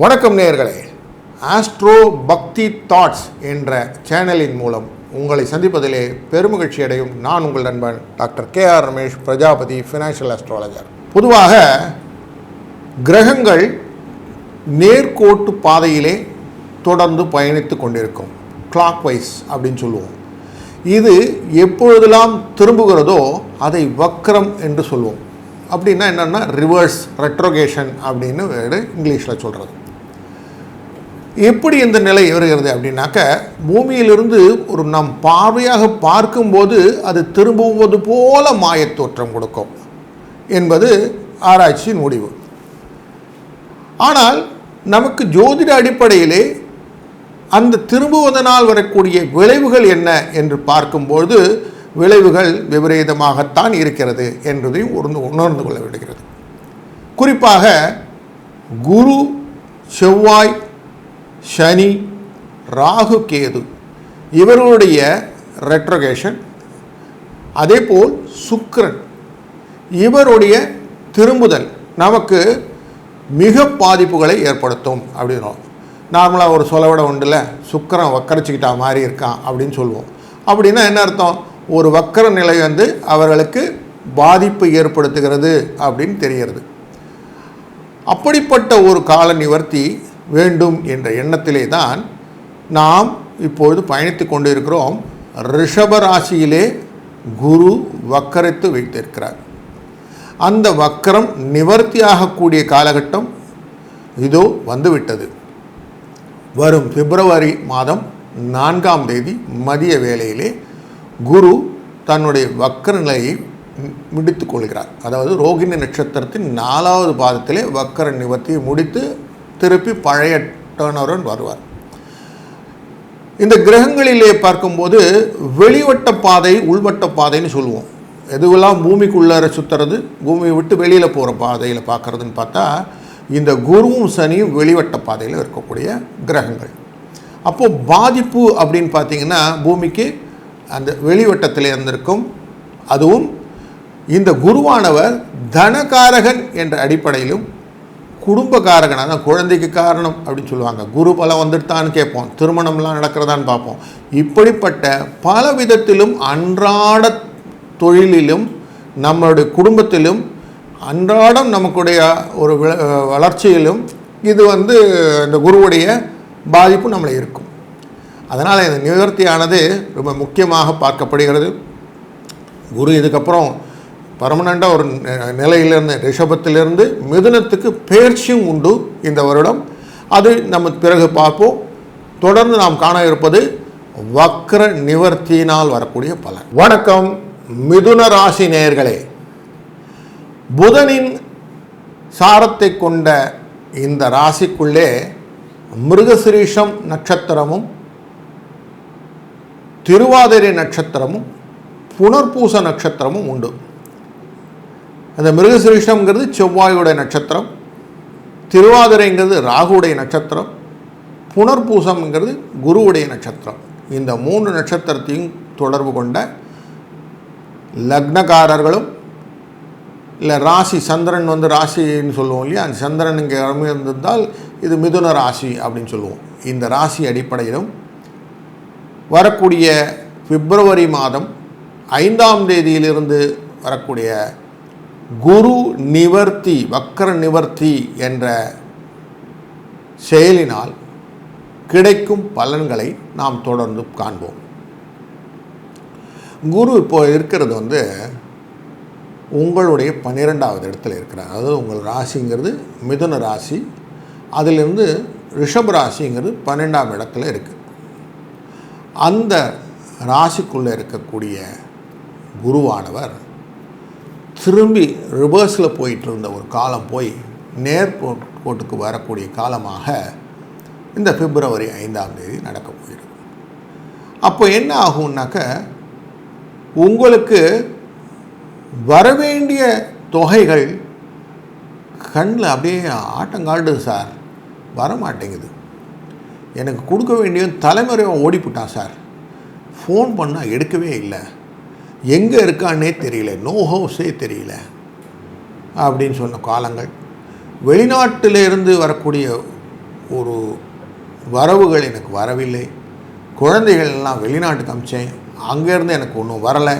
வணக்கம் நேயர்களே, ஆஸ்ட்ரோ பக்தி தாட்ஸ் என்ற சேனலின் மூலம் உங்களை சந்திப்பதிலே பெருமகிழ்ச்சி அடையும் நான் உங்கள் நண்பன் doctor KR Ramesh, Prajapati financial astrologer. பொதுவாக கிரகங்கள் நேர்கோட்டு பாதையிலே தொடர்ந்து பயணித்து கொண்டிருக்கும், கிளாக் வைஸ் அப்படின்னு சொல்லுவோம். இது எப்பொழுதெல்லாம் திரும்புகிறதோ அதை வக்ரம் என்று சொல்லுவோம். அப்படின்னா என்னென்னா ரிவர்ஸ், ரெட்ரோகேஷன் அப்படின்னு இங்கிலீஷில் சொல்கிறது. எப்படி இந்த நிலை வருகிறது அப்படின்னாக்க, பூமியிலிருந்து ஒரு நம் பார்வையாக பார்க்கும்போது அது திரும்புவது போல மாயத்தோற்றம் கொடுக்கும் என்பது ஆராய்ச்சியின் முடிவு. ஆனால் நமக்கு ஜோதிட அடிப்படையிலே அந்த திரும்புவதனால் வரக்கூடிய விளைவுகள் என்ன என்று பார்க்கும்போது விளைவுகள் விபரீதமாகத்தான் இருக்கிறது என்பதையும் உணர்ந்து கொள்ள விடுகிறது. குறிப்பாக குரு, செவ்வாய், சனி, ராகு, கேது இவர்களுடைய ரெட்ரோகேஷன், அதேபோல் சுக்கிரன் இவருடைய திரும்புதல் நமக்கு மிக பாதிப்புகளை ஏற்படுத்தும் அப்படின்றோம். நார்மலாக ஒரு சொலவிட உண்டுல, சுக்கிரன் வக்கரிச்சுக்கிட்டா மாதிரி இருக்கான் அப்படின்னு சொல்லுவோம். அப்படின்னா என்ன அர்த்தம்? ஒரு வக்கர நிலை அவர்களுக்கு பாதிப்பு ஏற்படுத்துகிறது அப்படின்னு தெரிகிறது. அப்படிப்பட்ட ஒரு கால நிவர்த்தி வேண்டும் என்ற எண்ணத்திலே தான் நாம் இப்பொழுது பயணித்து கொண்டு இருக்கிறோம். ரிஷபராசியிலே குரு வக்கரித்து வைத்திருக்கிறார். அந்த வக்கரம் நிவர்த்தியாகக்கூடிய காலகட்டம் இதோ வந்துவிட்டது. வரும் பிப்ரவரி மாதம் 4ஆம் தேதி மதிய வேளையிலே குரு தன்னுடைய வக்கர நிலையை முடித்து கொள்கிறார். அதாவது ரோகிணி நட்சத்திரத்தின் 4வது பாதத்திலே வக்கர நிவர்த்தியை முடித்து திருப்பி பழைய டர்னருடன் வருவார். இந்த கிரகங்களிலே பார்க்கும்போது வெளிவட்ட பாதை, உள்வட்ட பாதைன்னு சொல்லுவோம். எதுவெல்லாம் பூமிக்குள்ளார சுற்றுறது, பூமியை விட்டு வெளியில் போகிற பாதையில் பார்க்குறதுன்னு பார்த்தா இந்த குருவும் சனியும் வெளிவட்ட பாதையில் இருக்கக்கூடிய கிரகங்கள். அப்போது பாதிப்பு அப்படின்னு பார்த்திங்கன்னா பூமிக்கு அந்த வெளிவட்டத்தில் இருந்திருக்கும். அதுவும் இந்த குருவானவர் தனகாரகன் என்ற அடிப்படையிலும் குடும்பக்காரகன், அதான் குழந்தைக்கு காரணம் அப்படின்னு சொல்லுவாங்க. குரு பலம் வந்துட்டான்னு கேட்போம், திருமணம்லாம் நடக்கிறதான்னு பார்ப்போம். இப்படிப்பட்ட பல விதத்திலும் அன்றாட தொழிலிலும் நம்மளுடைய குடும்பத்திலும் அன்றாடம் நமக்குடைய ஒரு வளர்ச்சியிலும் இது இந்த குருவுடைய பாதிப்பு நம்மளை இருக்கும். அதனால் இந்த நிவர்த்தியானது ரொம்ப முக்கியமாக பார்க்கப்படுகிறது. குரு இதுக்கப்புறம் பர்மனெண்ட்டாக ஒரு நிலையிலிருந்து, ரிஷபத்திலிருந்து மிதுனத்துக்கு பெயர்ச்சியும் உண்டு இந்த வருடம். அது நம்ம பிறகு பார்ப்போம். தொடர்ந்து நாம் காண இருப்பது வக்ர நிவர்த்தியினால் வரக்கூடிய பலன். வணக்கம் மிதுன ராசி நேயர்களே. புதனின் சாரத்தை கொண்ட இந்த ராசிக்குள்ளே மிருகசிரீஷம் நட்சத்திரமும், திருவாதிரை நட்சத்திரமும், புனர்பூச நட்சத்திரமும் உண்டு. அந்த மிருகசிரீஷம்ங்கிறது செவ்வாயுடைய நட்சத்திரம், திருவாதிரைங்கிறது ராகுடைய நட்சத்திரம், புனர்பூசம்ங்கிறது குருவுடைய நட்சத்திரம். இந்த 3 நட்சத்திரத்தையும் தொடர்பு கொண்ட லக்னக்காரர்களும், இல்லை ராசி, சந்திரன் ராசின்னு சொல்லுவோம் இல்லையா, அந்த சந்திரன் இங்கே இருந்திருந்தால் இது மிதுன ராசி அப்படின்னு சொல்லுவோம். இந்த ராசி அடிப்படையிலும் வரக்கூடிய பிப்ரவரி மாதம் 5ஆம் தேதியிலிருந்து வரக்கூடிய குரு நிவர்த்தி, வக்கர நிவர்த்தி என்ற செயலினால் கிடைக்கும் பலன்களை நாம் தொடர்ந்து காண்போம். குரு இப்போ இருக்கிறது உங்களுடைய 12வது இடத்துல இருக்கிறார். அதாவது உங்கள் ராசிங்கிறது மிதுன ராசி, அதிலிருந்து ரிஷப ராசிங்கிறது 12ஆம் இடத்துல இருக்குது. அந்த ராசிக்குள்ளே இருக்கக்கூடிய குருவானவர் திரும்பி ரிவர்ஸில் போயிட்டு இருந்த ஒரு காலம் போய் நேர்கோட்டுக்கு வரக்கூடிய காலமாக இந்த பிப்ரவரி 5ஆம் தேதி நடக்க போகிறது. அப்போ என்ன ஆகும்னாக்க, உங்களுக்கு வரவேண்டிய தொகைகள் கண்ணில் அப்படியே ஆட்டங்காடுது சார், வரமாட்டேங்குது. எனக்கு கொடுக்க வேண்டிய தலைமுறையாக ஓடிப்புட்டான் சார், ஃபோன் பண்ணால் எடுக்கவே இல்லை, எங்கே இருக்கான்னே தெரியல, நோ ஹவுஸே தெரியல அப்படின்னு சொன்ன காலங்கள். வெளிநாட்டிலிருந்து வரக்கூடிய ஒரு வரவுகள் எனக்கு வரவில்லை, குழந்தைகள் எல்லாம் வெளிநாட்டுக்கு அமிச்சேன், அங்கேருந்து எனக்கு ஒன்றும் வரலை,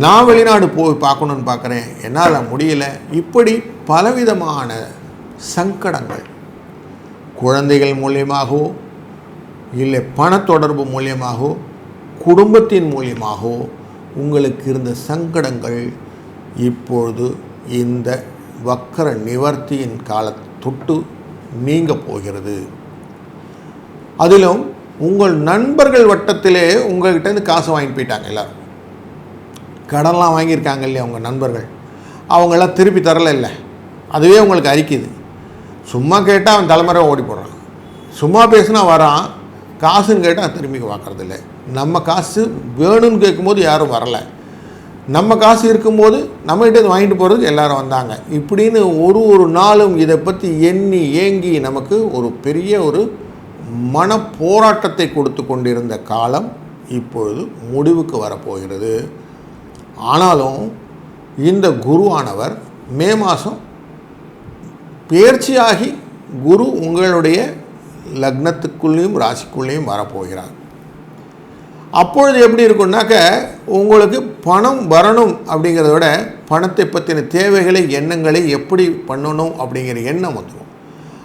நான் வெளிநாடு போய் பார்க்கணுன்னு பார்க்குறேன், என்னால் முடியலை. இப்படி பலவிதமான சங்கடங்கள் குழந்தைகள் மூலியமாகவோ இல்லை பணத்தொடர்பு மூலியமாகவோ குடும்பத்தின் மூலியமாகவோ உங்களுக்கு இருந்த சங்கடங்கள் இப்பொழுது இந்த வக்கர நிவர்த்தியின் காலத்தை தொட்டு நீங்க போகிறது. அதிலும் உங்கள் நண்பர்கள் வட்டத்திலே உங்கள்கிட்டேருந்து காசு வாங்கிட்டு போயிட்டாங்க. எல்லோரும் கடன்லாம் வாங்கியிருக்காங்க இல்லையா உங்கள் நண்பர்கள், அவங்களாம் திருப்பி தரல இல்லை, அதுவே உங்களுக்கு அரிக்குது. சும்மா கேட்டால் அவன் தலைமுறை ஓடி போடுறான், சும்மா பேசுனா வரான், காசுன்னு கேட்டால் திரும்பி பார்க்குறதில்ல. நம்ம காசு வேணும்னு கேட்கும்போது யாரும் வரலை, நம்ம காசு இருக்கும்போது நம்மகிட்ட வாங்கிட்டு போகிறதுக்கு எல்லோரும் வந்தாங்க. இப்படின்னு ஒரு நாளும் இதை பற்றி எண்ணி ஏங்கி நமக்கு ஒரு பெரிய ஒரு மன போராட்டத்தை கொடுத்து கொண்டிருந்த காலம் இப்பொழுது முடிவுக்கு வரப்போகிறது. ஆனாலும் இந்த குருவானவர் மே மாதம் பெயர்ச்சியாகி குரு உங்களுடைய லக்னத்துக்குள்ளேயும் ராசிக்குள்ளேயும் வரப்போகிறார். அப்பொழுது எப்படி இருக்குன்னாக்க உங்களுக்கு பணம் வரணும் அப்படிங்கிறத விட பணத்தை பற்றின தேவைகளை எண்ணங்களை எப்படி பண்ணணும் அப்படிங்கிற எண்ணம் வந்துடும்.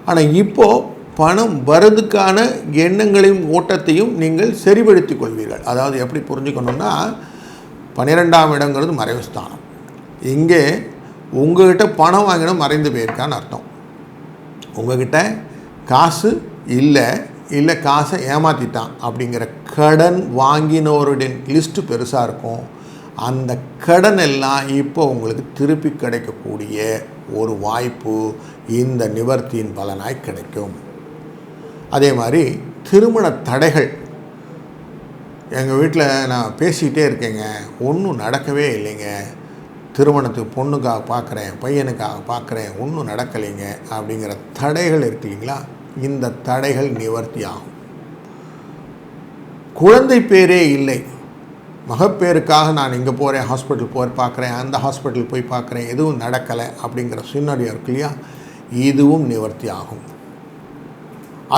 ஆனால் இப்போது பணம் வரதுக்கான எண்ணங்களையும் ஓட்டத்தையும் நீங்கள் சரிபடுத்தி கொள்வீர்கள். அதாவது எப்படி புரிஞ்சுக்கணுன்னா, 12ஆம் இடங்கிறது மறைவு ஸ்தானம். இங்கே உங்கள்கிட்ட பணம் வாங்கினா மறைந்து போயிருக்கான்னு அர்த்தம். உங்கள்கிட்ட காசு இல்லை காசை ஏமாற்றிட்டான் அப்படிங்கிற கடன் வாங்கினோருடைய லிஸ்ட்டு பெருசாக இருக்கும். அந்த கடன் எல்லாம் இப்போ உங்களுக்கு திருப்பி கிடைக்கக்கூடிய ஒரு வாய்ப்பு இந்த நிவர்த்தியின் பலனாய் கிடைக்கும். அதே மாதிரி திருமண தடைகள், எங்கள் வீட்டில் நான் பேசிக்கிட்டே இருக்கேங்க, ஒன்றும் நடக்கவே இல்லைங்க, திருமணத்துக்கு பொண்ணுக்காக பார்க்குறேன், பையனுக்காக பார்க்குறேன், ஒன்றும் நடக்கலைங்க அப்படிங்கிற தடைகள் இருக்கு இல்லைங்களா, இந்த தடைகள் நிவர்த்தி ஆகும். குழந்தை பேரே இல்லை, மகப்பேருக்காக நான் இங்கே போகிறேன், ஹாஸ்பிட்டல் போய் பார்க்குறேன், அந்த ஹாஸ்பிட்டல் போய் பார்க்குறேன், எதுவும் நடக்கலை அப்படிங்கிற சின்னரியம் இருக்கு இல்லையா, இதுவும் நிவர்த்தி ஆகும்.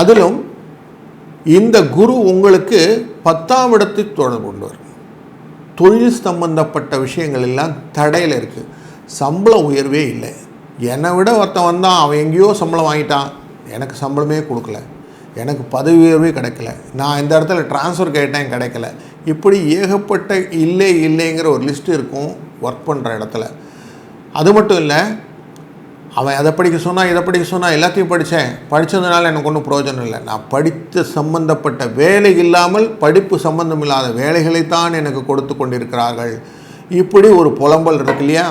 அதிலும் இந்த குரு உங்களுக்கு 10ஆம் இடத்துக்கு தொடர்பு கொண்டு வரும். தொழில் சம்பந்தப்பட்ட விஷயங்கள் எல்லாம் தடையில் இருக்குது. சம்பள உயர்வே இல்லை. என்னை விட ஒருத்தன் வந்தான், அவன் எங்கேயோ சம்பளம் வாங்கிட்டான், எனக்கு சம்பளமே கொடுக்கல, எனக்கு பதவி உயர்வே கிடைக்கல, நான் இந்த இடத்துல ட்ரான்ஸ்ஃபர் கேட்டேன் கிடைக்கல, இப்படி ஏகப்பட்ட இல்லைங்கிற ஒரு லிஸ்ட்டு இருக்கும் ஒர்க் பண்ணுற இடத்துல. அது மட்டும் இல்லை, அவன் அதை படிக்க சொன்னால் இதை படிக்க சொன்னால் எல்லாத்தையும் படித்ததுனால எனக்கு ஒன்றும் பிரயோஜனம் இல்லை. நான் படித்த சம்பந்தப்பட்ட வேலை இல்லாமல் படிப்பு சம்பந்தம் இல்லாத வேலைகளைத்தான் எனக்கு கொடுத்து கொண்டிருக்கிறார்கள். இப்படி ஒரு புலம்பல் இருக்கு இல்லையா,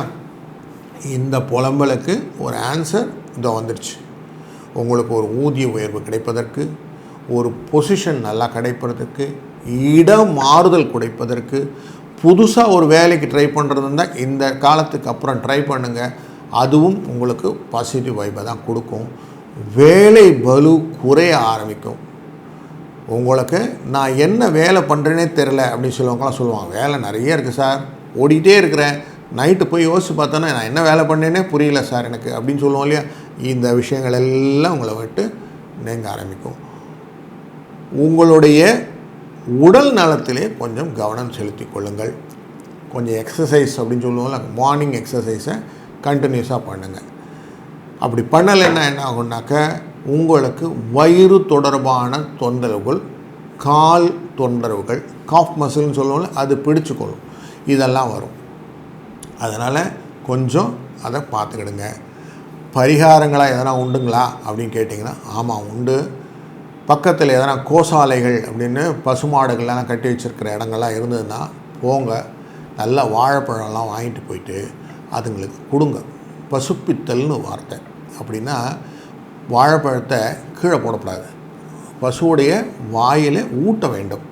இந்த புலம்பலுக்கு ஒரு ஆன்சர் இதோ வந்துடுச்சு. உங்களுக்கு ஒரு ஊதிய உயர்வு கிடைப்பதற்கு, ஒரு பொசிஷன் நல்லா கிடைப்பதற்கு, இடம் மாறுதல் கிடைப்பதற்கு, புதுசாக ஒரு வேலைக்கு ட்ரை பண்ணுறதுன்னா இந்த காலத்துக்கு அப்புறம் ட்ரை பண்ணுங்கள். அதுவும் உங்களுக்கு பாசிட்டிவ் வைப்பை தான் கொடுக்கும். வேலை பலு குறைய ஆரம்பிக்கும். உங்களுக்கு நான் என்ன வேலை பண்ணுறேனே தெரில அப்படின்னு சொல்லுவாங்களாம் சொல்லுவாங்க, வேலை நிறைய இருக்குது சார், ஓடிக்கிட்டே இருக்கிறேன், நைட்டு போய் யோசித்து பார்த்தோன்னா நான் என்ன வேலை பண்ணேனே புரியல சார் எனக்கு அப்படின்னு சொல்லுவோம் இல்லையா. இந்த விஷயங்கள் எல்லாம் உங்களை விட்டு நீங்க ஆரம்பிக்கும். உங்களுடைய உடல் நலத்திலே கொஞ்சம் கவனம் செலுத்தி கொள்ளுங்கள். கொஞ்சம் எக்ஸசைஸ் அப்படின்னு சொல்லுவோம்ல, மார்னிங் எக்ஸசைஸை கண்டினியூஸாக பண்ணுங்கள். அப்படி பண்ணலைன்னா என்ன ஆகும்னாக்க, உங்களுக்கு வயிறு தொடர்பான தொந்தரவுகள், கால் தொந்தரவுகள், காஃப் மசில்னு சொல்லுவோம்ல, அது பிடிச்சுக்கொள்ளும், இதெல்லாம் வரும். அதனால் கொஞ்சம் அதை பார்த்துக்கிடுங்க. பரிகாரங்களாக எதனா உண்டுங்களா அப்படின்னு கேட்டிங்கன்னா, ஆமாம் உண்டு. பக்கத்தில் எதனா கோசாலைகள் அப்படின்னு பசுமாடுகள்லாம் கட்டி வச்சுருக்கிற இடங்கள்லாம் இருந்ததுன்னா போங்க, நல்லா வாழைப்பழம்லாம் வாங்கிட்டு போயிட்டு அதுங்களுக்கு கொடுங்க. பசுப்பித்தல்னு வார்த்தை. அப்படின்னா வாழைப்பழத்தை கீழே போடக்கூடாது, பசுவுடைய வாயில் ஊட்ட வேண்டும்.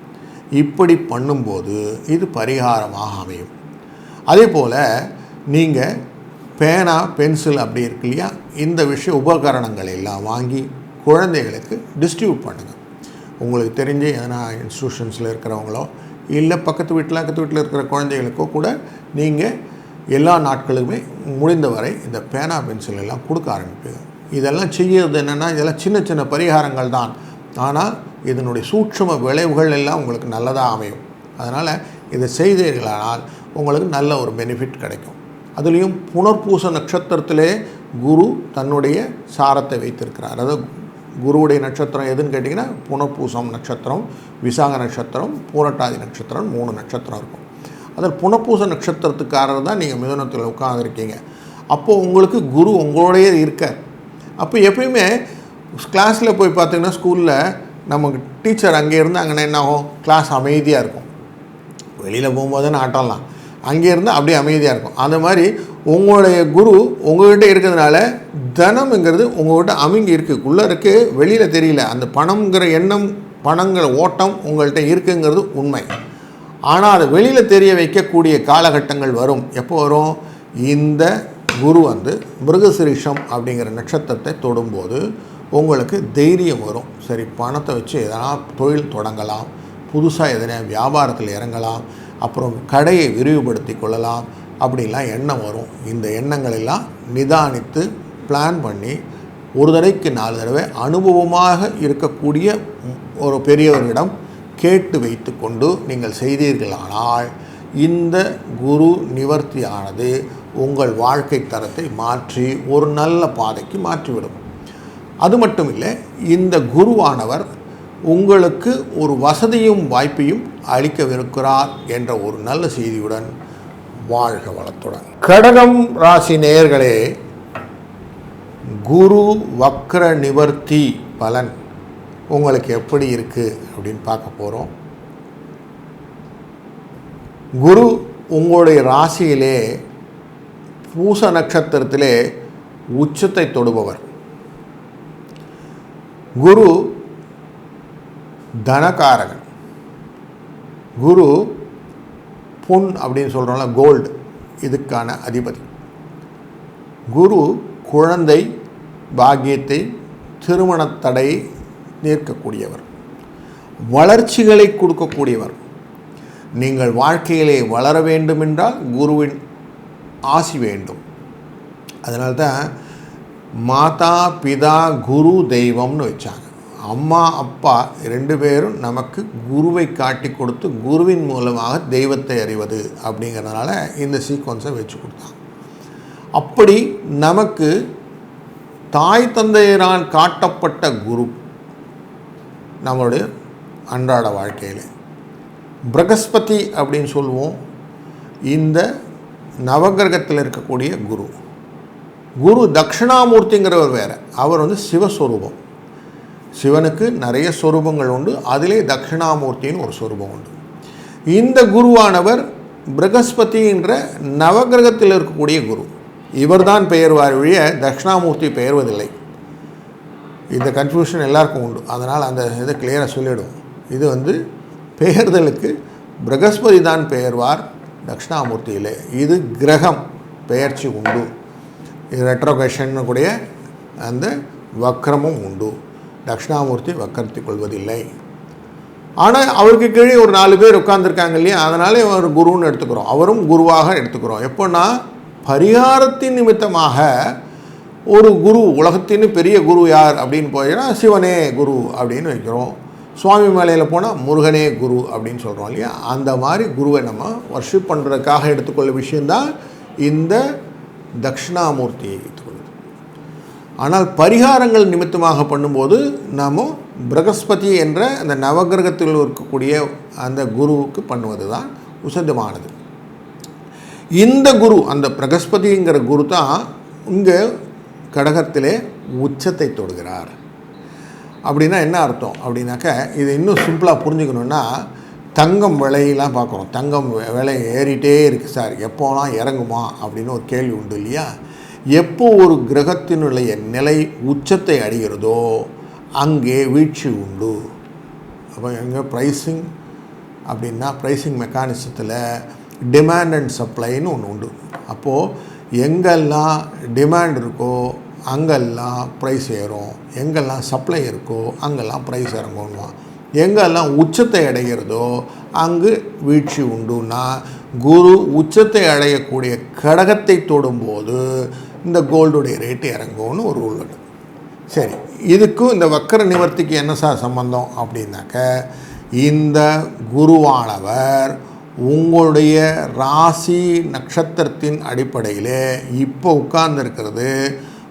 இப்படி பண்ணும்போது இது பரிகாரமாக அமையும். அதே போல் நீங்கள் பேனா பென்சில் அப்படி இருக்கு இல்லையா, இந்த உபகரணங்கள் எல்லாம் வாங்கி குழந்தைகளுக்கு டிஸ்ட்ரிபியூட் பண்ணுங்கள். உங்களுக்கு தெரிஞ்ச எதனா இன்ஸ்டியூஷன்ஸில் இருக்கிறவங்களோ இல்லை பக்கத்து வீட்டில் இருக்கிற குழந்தைகளுக்கோ கூட நீங்கள் எல்லா நாட்களுமே முடிந்தவரை இந்த பேனா பென்சில் எல்லாம் கொடுக்க ஆரம்பிப்பீங்க. இதெல்லாம் செய்யறது என்னென்னா இதெல்லாம் சின்ன சின்ன பரிகாரங்கள் தான். ஆனால் இதனுடைய சூட்சும விளைவுகள் எல்லாம் உங்களுக்கு நல்லதாக அமையும். அதனால் இதை செய்தீர்களானால் உங்களுக்கு நல்ல ஒரு பெனிஃபிட் கிடைக்கும். அதுலேயும் புனர்பூச நட்சத்திரத்திலே குரு தன்னுடைய சாரத்தை வைத்திருக்கிறார். அதாவது குருவுடைய நட்சத்திரம் எதுன்னு கேட்டிங்கன்னா புனர்பூசம் நட்சத்திரம், விசாக நட்சத்திரம், பூரட்டாதி நட்சத்திரம் 3 நட்சத்திரம் இருக்கும். அதில் புனர்பூச நட்சத்திரத்துக்காரர் தான் நீங்கள் மிதுனத்தில் உட்கார்ந்துருக்கீங்க. அப்போது உங்களுக்கு குரு உங்களோடையே இருக்கார். அப்போ எப்பயுமே கிளாஸில் போய் பார்த்தீங்கன்னா ஸ்கூலில் நமக்கு டீச்சர் அங்கே இருந்து அங்கே என்ன ஆகும், கிளாஸ் அமைதியாக இருக்கும். வெளியில் போகும்போதுன்னு ஆட்டம்லாம் அங்கே இருந்து அப்படியே அமைதியாக இருக்கும். அந்த மாதிரி உங்களுடைய குரு உங்கள்கிட்ட இருக்கிறதுனால தனம்ங்கிறது உங்கள்கிட்ட அமைங்கி இருக்குது, உள்ளே இருக்குது, வெளியில் தெரியல. அந்த பணம்ங்கிற எண்ணம், பணங்கிற ஓட்டம் உங்கள்கிட்ட இருக்குங்கிறது உண்மை. ஆனால் அதை வெளியில் தெரிய வைக்கக்கூடிய காலகட்டங்கள் வரும். எப்போ வரும்? இந்த குரு மிருகசிரீஷம் அப்படிங்கிற நட்சத்திரத்தை தொடும்போது உங்களுக்கு தைரியம் வரும். சரி, பணத்தை வச்சு எதனா தொழில் தொடங்கலாம், புதுசாக எதனா வியாபாரத்தில் இறங்கலாம், அப்புறம் கடையை விரிவுபடுத்தி கொள்ளலாம் அப்படின்லாம் எண்ணம் வரும். இந்த எண்ணங்கள் எல்லாம் நிதானித்து பிளான் பண்ணி ஒரு தடவைக்கு 4 தடவை அனுபவமாக இருக்கக்கூடிய ஒரு பெரியவரிடம் கேட்டு வைத்து கொண்டு நீங்கள் செய்தீர்களானால் இந்த குரு நிவர்த்தியானது உங்கள் வாழ்க்கை தரத்தை மாற்றி ஒரு நல்ல பாதைக்கு மாற்றிவிடும். அது மட்டும் இல்லை, இந்த குருவானவர் உங்களுக்கு ஒரு வசதியும் வாய்ப்பையும் அளிக்கவிருக்கிறார் என்ற ஒரு நல்ல செய்தியுடன் வாழ்க வளத்துடன். கடகம் ராசி நேயர்களே, குரு வக்ர நிவர்த்தி பலன் உங்களுக்கு எப்படி இருக்குது அப்படின்னு பார்க்க போகிறோம். குரு உங்களுடைய ராசியிலே பூச நட்சத்திரத்திலே உச்சத்தை தொடுபவர். குரு தனகாரகன். குரு பொன் அப்படின்னு சொல்கிறோம்ல, கோல்டு, இதுக்கான அதிபதி. குரு குழந்தை பாக்கியத்தை, திருமணத்தடை நீக்கக்கூடியவர், வளர்ச்சிகளை கொடுக்கக்கூடியவர். நீங்கள் வாழ்க்கையிலே வளர வேண்டுமென்றால் குருவின் ஆசி வேண்டும். அதனால்தான் மாதா பிதா குரு தெய்வம்னு வச்சாங்க. அம்மா அப்பா 2 பேரும் நமக்கு குருவை காட்டி கொடுத்து குருவின் மூலமாக தெய்வத்தை அறிவது அப்படிங்கிறதுனால இந்த சீக்வன்ஸை வச்சு கொடுத்தாங்க. அப்படி நமக்கு தாய் தந்தையரால் காட்டப்பட்ட குரு நம்மளுடைய அன்றாட வாழ்க்கையில் பிரகஸ்பதி அப்படின்னு சொல்லுவோம். இந்த நவகிரகத்தில் இருக்கக்கூடிய குரு. குரு தட்சிணாமூர்த்திங்கிறவர் வேறு. அவர் சிவஸ்வரூபம். சிவனுக்கு நிறைய சொரூபங்கள் உண்டு, அதிலே தட்சிணாமூர்த்தின்னு ஒரு சொரூபம் உண்டு. இந்த குருவானவர் பிரகஸ்பதி என்ற நவகிரகத்தில் இருக்கக்கூடிய குரு. இவர்தான் பெயர்வார் ஒழிய தட்சிணாமூர்த்தி பெயர்வதில்லை. இந்த கன்ஃபியூஷன் எல்லாருக்கும் உண்டு. அதனால் அந்த இதை கிளியராக சொல்லிவிடுவோம். இது பெயர்தலுக்கு பிரகஸ்பதி தான் பெயர்வார், தட்சிணாமூர்த்தியிலே. இது கிரகம் பெயர்ச்சி உண்டு. இது ரெட்ரோகேஷன் கூடிய அந்த வக்ரமும் உண்டு. தட்சிணாமூர்த்தி வக்கரத்தை கொள்வதில்லை. ஆனால் அவருக்கு கீழே ஒரு 4 பேர் உட்கார்ந்துருக்காங்க இல்லையா, அதனாலே அவர் குருன்னு எடுத்துக்கிறோம். அவரும் குருவாக எடுத்துக்கிறோம். எப்போன்னா பரிகாரத்தின் நிமித்தமாக ஒரு குரு, உலகத்தின் பெரிய குரு யார் அப்படின்னு போயின்னா சிவனே குரு அப்படின்னு வைக்கிறோம். சுவாமி மலையில் போனால் முருகனே குரு அப்படின்னு சொல்கிறோம் இல்லையா. அந்த மாதிரி குருவை நம்ம வர்ஷிப் பண்ணுறதுக்காக எடுத்துக்கொள்ள விஷயந்தான் இந்த தட்சிணாமூர்த்தியை எடுத்துக்கொள்வது. ஆனால் பரிகாரங்கள் நிமித்தமாக பண்ணும்போது நாம் பிரகஸ்பதி என்ற அந்த நவகிரகத்தில் இருக்கக்கூடிய அந்த குருவுக்கு பண்ணுவது தான் உசிதமானது. இந்த குரு, அந்த பிரகஸ்பதிங்கிற குரு தான் இங்கே கடகத்திலே உச்சத்தை தொடுகிறார். அப்படின்னா என்ன அர்த்தம் அப்படின்னாக்க, இது இன்னும் சிம்பிளாக புரிஞ்சுக்கணுன்னா, தங்கம் விலையெல்லாம் பார்க்குறோம். தங்கம் விலை ஏறிட்டே இருக்குது சார், எப்போலாம் இறங்குமா அப்படின்னு ஒரு கேள்வி உண்டு இல்லையா. எப்போ ஒரு கிரகத்தினுடைய நிலை உச்சத்தை அடைகிறதோ அங்கே வீழ்ச்சி உண்டு. அப்போ எங்கே ப்ரைஸிங் அப்படின்னா, ப்ரைஸிங் மெக்கானிசத்தில் டிமாண்ட் அண்ட் சப்ளைன்னு ஒன்று உண்டு. அப்போது எங்கெல்லாம் டிமாண்ட் இருக்கோ அங்கெல்லாம் ப்ரைஸ் ஏறும், எங்கெல்லாம் சப்ளை இருக்கோ அங்கெல்லாம் ப்ரைஸ் இறங்குவான். எங்கெல்லாம் உச்சத்தை அடைகிறதோ அங்கு வீழ்ச்சி உண்டுன்னா, குரு உச்சத்தை அடையக்கூடிய கடகத்தை தொடும்போது இந்த கோல்டுடைய ரேட்டு இறங்கும்னு ஒரு ரூல் உண்டு. சரி, இதுக்கும் இந்த வக்கர நிவர்த்திக்கு என்ன சார் சம்பந்தம் அப்படின்னாக்க, இந்த குருவானவர் உங்களுடைய ராசி நட்சத்திரத்தின் அடிப்படையில் இப்போ உட்கார்ந்துருக்கிறது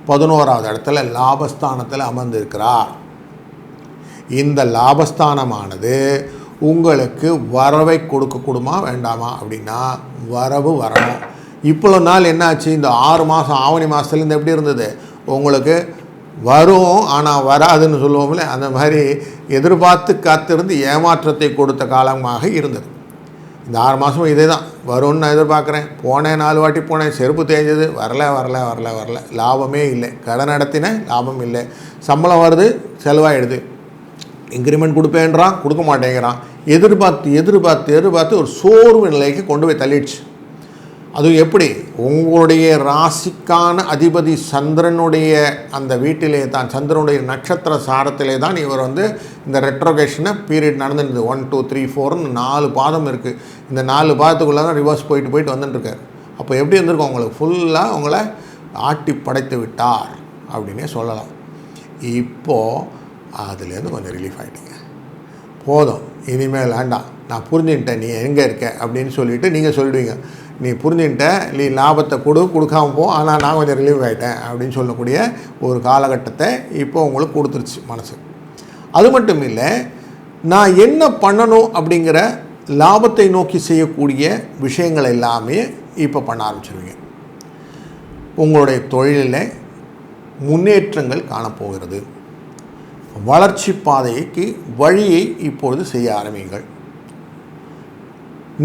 11வது இடத்துல லாபஸ்தானத்தில் அமர்ந்திருக்கிறார். இந்த லாபஸ்தானமானது உங்களுக்கு வரவை கொடுக்கக்கூடுமா வேண்டாமா அப்படின்னா வரவு வரணும். இவ்வளோ நாள் என்னாச்சு, இந்த 6 மாதம் ஆவணி மாதத்துலேருந்து எப்படி இருந்தது, உங்களுக்கு வரும் ஆனால் வராதுன்னு சொல்லுவோம்ல, அந்த மாதிரி எதிர்பார்த்து காத்திருந்து ஏமாற்றத்தை கொடுத்த காலமாக இருந்தது. இந்த 6 மாதமும் இதே தான், வரும்னு நான் எதிர்பார்க்குறேன், போனேன் 4 வாட்டி போனேன், செருப்பு தேஞ்சது, வரல, லாபமே இல்லை, கடன் நடத்தின லாபம் இல்லை, சம்பளம் வருது செலவாகிடுது, இன்க்ரிமெண்ட் கொடுப்பேன்றான் கொடுக்க மாட்டேங்கிறான், எதிர்பார்த்து ஒரு சோர்வு நிலைக்கு கொண்டு போய் தள்ளிடுச்சு. அதுவும் எப்படி, உங்களுடைய ராசிக்கான அதிபதி சந்திரனுடைய அந்த வீட்டிலே தான், சந்திரனுடைய நட்சத்திர சாரத்திலே தான் இவர் இந்த ரெட்ரோகேஷனை பீரியட் நடந்துருந்தது. 1 2 3 4ன்னு 4 பாதம் இருக்குது. இந்த 4 பாதத்துக்குள்ளே தான் ரிவர்ஸ் போயிட்டு வந்துட்டுருக்கார். அப்போ எப்படி இருந்திருக்கும், உங்களுக்கு ஃபுல்லாக உங்களை ஆட்டி படைத்து விட்டார் அப்படின்னே சொல்லலாம். இப்போது அதுலேருந்து கொஞ்சம் ரிலீஃப் ஆகிட்டீங்க, போதும் இனிமேல் வேண்டாம், நான் புரிஞ்சுக்கிட்டேன் நீ எங்கே இருக்க அப்படின்னு சொல்லிவிட்டு நீங்கள் சொல்லிடுவீங்க, நீ புரிஞ்சுக்கிட்ட, நீ லாபத்தை கொடுக்காமல் போ, ஆனால் நான் கொஞ்சம் ரிலீவ் ஆகிட்டேன் அப்படின்னு சொல்லக்கூடிய ஒரு காலகட்டத்தை இப்போ உங்களுக்கு கொடுத்துருச்சு மனசு. அது மட்டும் இல்லை, நான் என்ன பண்ணணும் அப்படிங்கிற லாபத்தை நோக்கி செய்யக்கூடிய விஷயங்கள் எல்லாமே இப்போ பண்ண ஆரம்பிச்சிருவீங்க. உங்களுடைய தொழிலில் முன்னேற்றங்கள் காணப்போகிறது. வளர்ச்சி பாதைக்கு வழியை இப்பொழுது செய்ய ஆரம்பிங்கள்.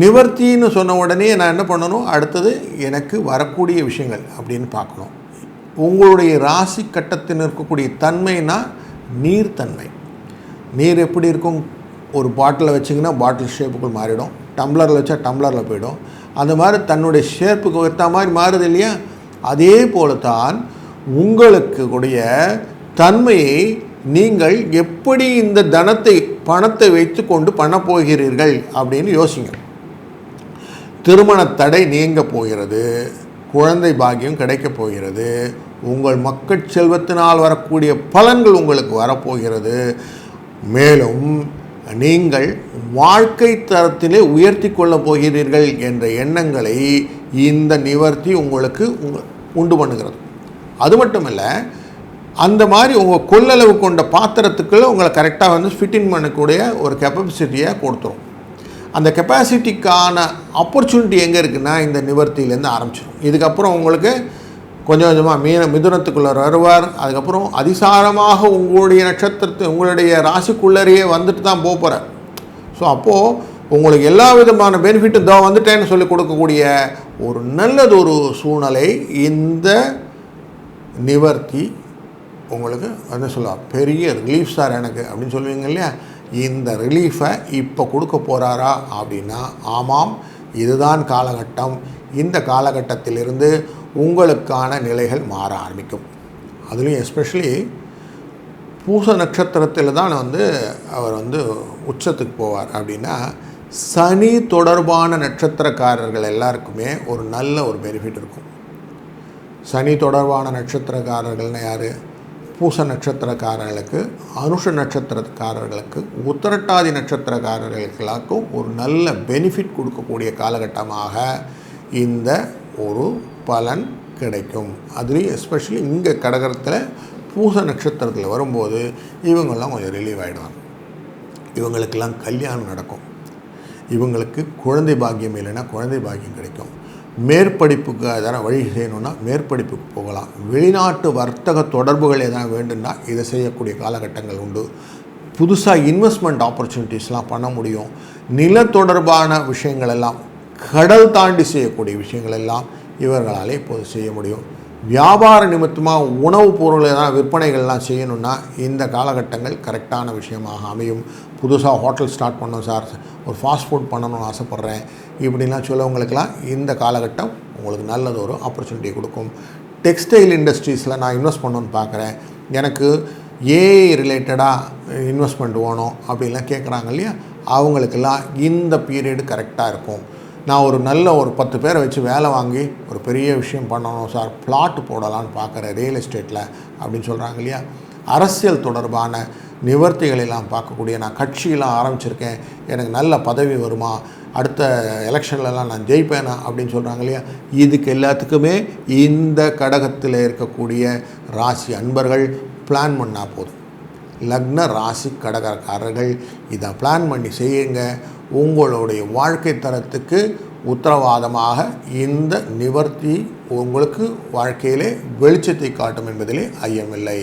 நிவர்த்தின்னு சொன்ன உடனே நான் என்ன பண்ணணும், அடுத்தது எனக்கு வரக்கூடிய விஷயங்கள் அப்படின்னு பார்க்கணும். உங்களுடைய ராசி கட்டத்தில் இருக்கக்கூடிய தன்மைனா நீர்த்தன்மை. நீர் எப்படி இருக்கும், ஒரு பாட்டிலில் வச்சிங்கன்னா பாட்டில் ஷேப்புக்குள் மாறிடும், டம்ளரில் வச்சா டம்ளரில் போயிடும், அந்த மாதிரி தன்னுடைய ஷேப்புக்கு ஏற்ற மாதிரி மாறுது இல்லையா. அதே போல தான் உங்களுக்கு கூடிய தன்மையை நீங்கள் எப்படி இந்த பணத்தை வைத்து கொண்டு பண்ண போகிறீர்கள் அப்படின்னு யோசிங்க. திருமண தடை நீங்க போகிறது, குழந்தை பாக்கியம் கிடைக்கப் போகிறது, உங்கள் மக்கள் செல்வத்தினால் வரக்கூடிய பலன்கள் உங்களுக்கு வரப்போகிறது. மேலும் நீங்கள் வாழ்க்கை தரத்திலே உயர்த்தி கொள்ளப் போகிறீர்கள் என்ற எண்ணங்களை இந்த நிவர்த்தி உங்களுக்கு உண்டு பண்ணுகிறது. அது மட்டும் இல்லை, அந்த மாதிரி உங்கள் கொள்ளளவு கொண்ட பாத்திரத்துக்குள்ளே உங்களை கரெக்டாக ஃபிட்டிங் பண்ணக்கூடிய ஒரு கெப்பாசிட்டியை கொடுத்துரும். அந்த கெப்பாசிட்டிக்கான ஆப்பர்ச்சுனிட்டி எங்கே இருக்குன்னா இந்த நிவர்த்தியிலேருந்து ஆரம்பிச்சிடும். இதுக்கப்புறம் உங்களுக்கு கொஞ்சம் கொஞ்சமாக மிதுனத்துக்குள்ளே வருவார். அதுக்கப்புறம் அதிசாரமாக உங்களுடைய நட்சத்திரத்தை உங்களுடைய ராசிக்குள்ளரையே வந்துட்டு தான் போகிறார். ஸோ அப்போது உங்களுக்கு எல்லா விதமான பெனிஃபிட்டும் தான் வந்துட்டேன்னு சொல்லி கொடுக்கக்கூடிய ஒரு நல்லதொரு சூழ்நிலை இந்த நிவர்த்தி உங்களுக்கு சொல்லலாம். பெரிய ரிலீஃப் சார் எனக்கு அப்படின்னு சொல்லுவீங்க இல்லையா, இந்த ரிலீஃபை இப்போ கொடுக்க போகிறாரா அப்படின்னா ஆமாம், இதுதான் காலகட்டம். இந்த காலகட்டத்திலிருந்து உங்களுக்கான நிலைகள் மாற ஆரம்பிக்கும். அதுலேயும் எஸ்பெஷலி பூச நட்சத்திரத்தில் தான் அவர் உச்சத்துக்கு போவார். அப்படின்னா சனி தொடர்பான நட்சத்திரக்காரர்கள் எல்லாருக்குமே ஒரு நல்ல ஒரு பெனிஃபிட் இருக்கும். சனி தொடர்பான நட்சத்திரக்காரர்கள்னால் யார், பூச நட்சத்திரக்காரர்களுக்கு, அனுஷ நட்சத்திரக்காரர்களுக்கு, உத்திரட்டாதி நட்சத்திரக்காரர்களுக்கெல்லாக்கும் ஒரு நல்ல பெனிஃபிட் கொடுக்கக்கூடிய காலகட்டமாக இந்த ஒரு பலன் கிடைக்கும். அதுலேயும் எஸ்பெஷலி இங்கே கடகரத்தில் பூச நட்சத்திரத்தில் வரும்போது இவங்கெல்லாம் கொஞ்சம் ரிலீவ் ஆகிடுவாங்க. இவங்களுக்கெல்லாம் கல்யாணம் நடக்கும். இவங்களுக்கு குழந்தை பாக்கியம் இல்லைன்னா குழந்தை பாக்கியம் கிடைக்கும். மேற்படிப்புக்கு எதனா வழி செய்யணுன்னா மேற்படிப்புக்கு போகலாம். வெளிநாட்டு வர்த்தக தொடர்புகள் எதனா வேண்டும்னா இதை செய்யக்கூடிய காலகட்டங்கள் உண்டு. புதுசாக இன்வெஸ்ட்மெண்ட் ஆப்பர்ச்சுனிட்டிஸ்லாம் பண்ண முடியும். நில தொடர்பான விஷயங்கள் எல்லாம், கடல் தாண்டி செய்யக்கூடிய விஷயங்கள் எல்லாம் இவர்களால் இப்போது செய்ய முடியும். வியாபார நிமித்தமாக உணவுப் பொருள் எதனா விற்பனைகள்லாம் செய்யணுன்னா இந்த காலகட்டங்கள் கரெக்டான விஷயமாக அமையும். புதுசாக ஹோட்டல் ஸ்டார்ட் பண்ணணும் சார், ஒரு ஃபாஸ்ட் ஃபுட் பண்ணணும்னு ஆசைப்பட்றேன் இப்படின்லாம் சொல்லவங்களுக்கெல்லாம் இந்த காலகட்டம் உங்களுக்கு நல்லது ஒரு ஆப்பர்ச்சுனிட்டி கொடுக்கும். டெக்ஸ்டைல் இண்டஸ்ட்ரீஸில் நான் இன்வெஸ்ட் பண்ணணுன்னு பார்க்குறேன், எனக்கு ஏஐ ரிலேட்டடாக இன்வெஸ்ட்மெண்ட் வேணும் அப்படின்லாம் கேட்குறாங்க இல்லையா, அவங்களுக்கெல்லாம் இந்த பீரியடு கரெக்டாக இருக்கும். நான் ஒரு நல்ல ஒரு 10 பேரை வச்சு வேலை வாங்கி ஒரு பெரிய விஷயம் பண்ணணும் சார், பிளாட் போடலான்னு பார்க்குறேன் ரியல் எஸ்டேட்டில் அப்படின்னு சொல்கிறாங்க இல்லையா, அரசியல் தொடர்பான நிவர்த்திகளெல்லாம் பார்க்கக்கூடிய, நான் கட்சியெல்லாம் ஆரம்பிச்சிருக்கேன், எனக்கு நல்ல பதவி வருமா, அடுத்த எலெக்ஷன்லலாம் நான் ஜெயிப்பேனா அப்படின்னு சொல்கிறாங்க இல்லையா, இதுக்கு எல்லாத்துக்குமே இந்த கடகத்தில் இருக்கக்கூடிய ராசி அன்பர்கள் பிளான் பண்ணால் போதும். லக்ன ராசி கடகக்காரர்கள் இதை பிளான் பண்ணி செய்யுங்க. உங்களுடைய வாழ்க்கை தரத்துக்கு உத்தரவாதமாக இந்த நிவர்த்தி உங்களுக்கு வாழ்க்கையிலே வெளிச்சத்தை காட்டும் என்பதிலே ஐயமில்லை.